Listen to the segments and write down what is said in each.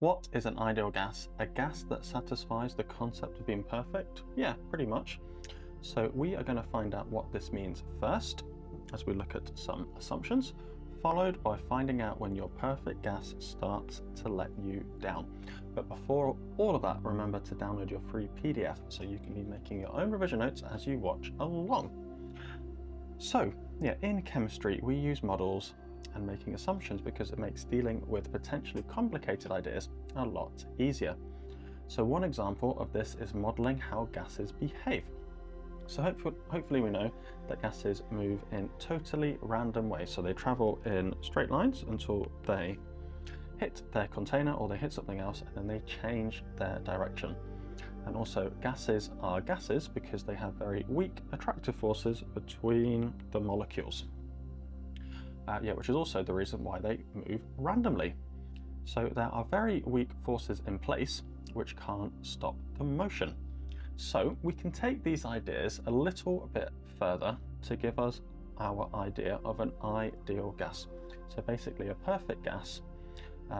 What is an ideal gas? A gas that satisfies the concept of being perfect? Yeah, pretty much. So we are going to find out what this means first, as we look at some assumptions, followed by finding out when your perfect gas starts to let you down. But before all of that, remember to download your free PDF so you can be making your own revision notes as you watch along. So yeah, in chemistry, we use models and making assumptions because it makes dealing with potentially complicated ideas a lot easier. So one example of this is modeling how gases behave. So hopefully we know that gases move in totally random ways. So they travel in straight lines until they hit their container or they hit something else, and then they change their direction. And also gases are gases because they have very weak attractive forces between the molecules. Which is also the reason why they move randomly. So there are very weak forces in place which can't stop the motion. So we can take these ideas a little bit further to give us our idea of an ideal gas. So basically a perfect gas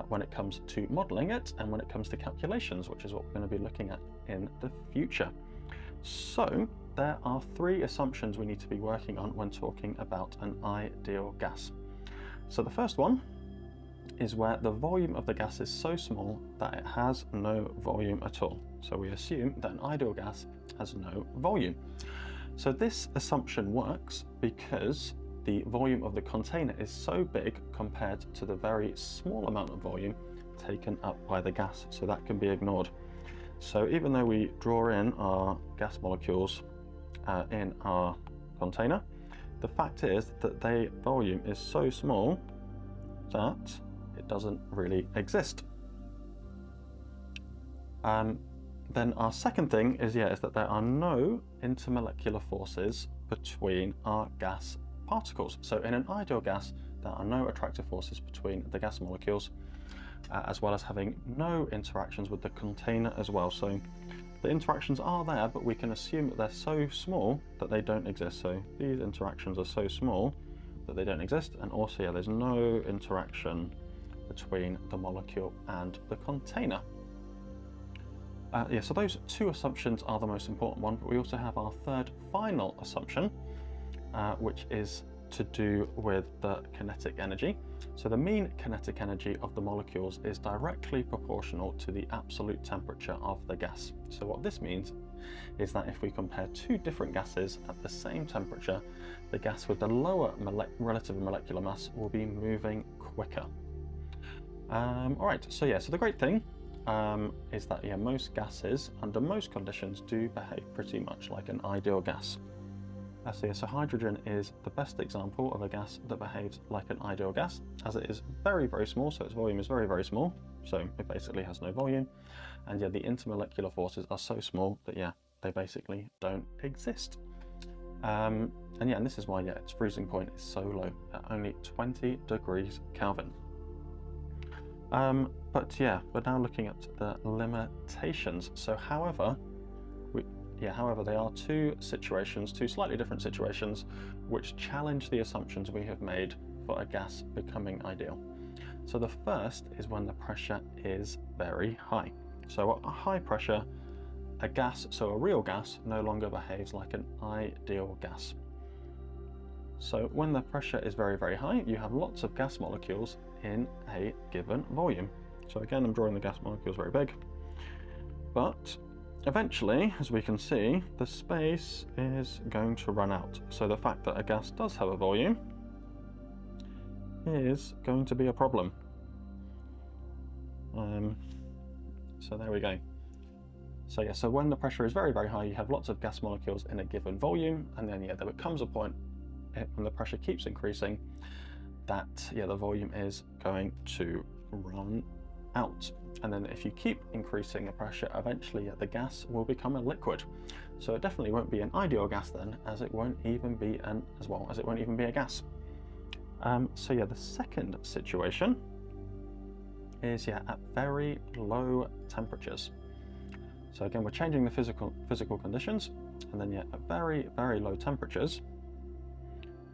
when it comes to modeling it and when it comes to calculations, which is what we're going to be looking at in the future. So there are three assumptions we need to be working on when talking about an ideal gas. So the first one is where the volume of the gas is so small that it has no volume at all. So we assume that an ideal gas has no volume. So this assumption works because the volume of the container is so big compared to the very small amount of volume taken up by the gas, so that can be ignored. So even though we draw in our gas molecules in our container, the fact is that their volume is so small that it doesn't really exist. Then our second thing is that there are no intermolecular forces between our gas particles. So in an ideal gas, there are no attractive forces between the gas molecules, as well as having no interactions with the container as well. So the interactions are there, but we can assume that they're so small that they don't exist. So these interactions are so small that they don't exist. And also, there's no interaction between the molecule and the container. So those two assumptions are the most important one, but we also have our third final assumption, which is to do with the kinetic energy. So the mean kinetic energy of the molecules is directly proportional to the absolute temperature of the gas. So what this means is that if we compare two different gases at the same temperature, the gas with the lower relative molecular mass will be moving quicker. So the great thing is that most gases under most conditions do behave pretty much like an ideal gas. So hydrogen is the best example of a gas that behaves like an ideal gas, as it is very, very small, so its volume is very, very small, so it basically has no volume, and the intermolecular forces are so small that they basically don't exist. And this is why its freezing point is so low, at only 20 degrees Kelvin. But we're now looking at the limitations. So however, there are two slightly different situations, which challenge the assumptions we have made for a gas becoming ideal. So the first is when the pressure is very high. So at a high pressure, a real gas no longer behaves like an ideal gas. So when the pressure is very, very high, you have lots of gas molecules in a given volume. So again, I'm drawing the gas molecules very big, but eventually, as we can see, the space is going to run out. So the fact that a gas does have a volume is going to be a problem. So there we go. So when the pressure is very, very high, you have lots of gas molecules in a given volume, and then there becomes a point when the pressure keeps increasing that the volume is going to run out. And then if you keep increasing the pressure, eventually the gas will become a liquid. So it definitely won't be an ideal gas then, as it won't even be a gas. The second situation is at very low temperatures. So again, we're changing the physical conditions, and then at very, very low temperatures,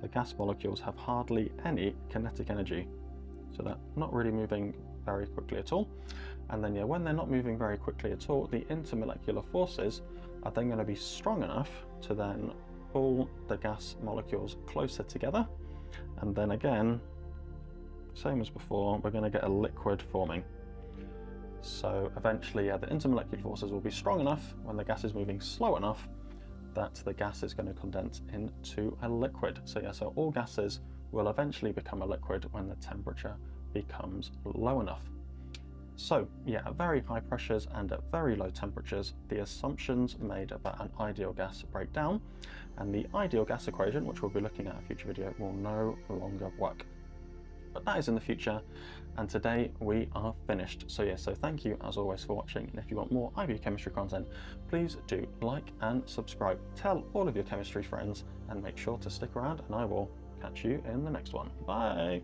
the gas molecules have hardly any kinetic energy. So they're not really moving very quickly at all. And then, yeah, when they're not moving very quickly at all, the intermolecular forces are then going to be strong enough to then pull the gas molecules closer together. And then again, same as before, we're going to get a liquid forming. So eventually, yeah, the intermolecular forces will be strong enough when the gas is moving slow enough that the gas is going to condense into a liquid. So yeah, so all gases will eventually become a liquid when the temperature becomes low enough. So yeah, at very high pressures and at very low temperatures, the assumptions made about an ideal gas break down, and the ideal gas equation, which we'll be looking at in a future video, will no longer work. But that is in the future, and today we are finished. So yeah, so thank you as always for watching, and if you want more IB chemistry content, please do like and subscribe. Tell all of your chemistry friends, and make sure to stick around, and I will catch you in the next one. Bye!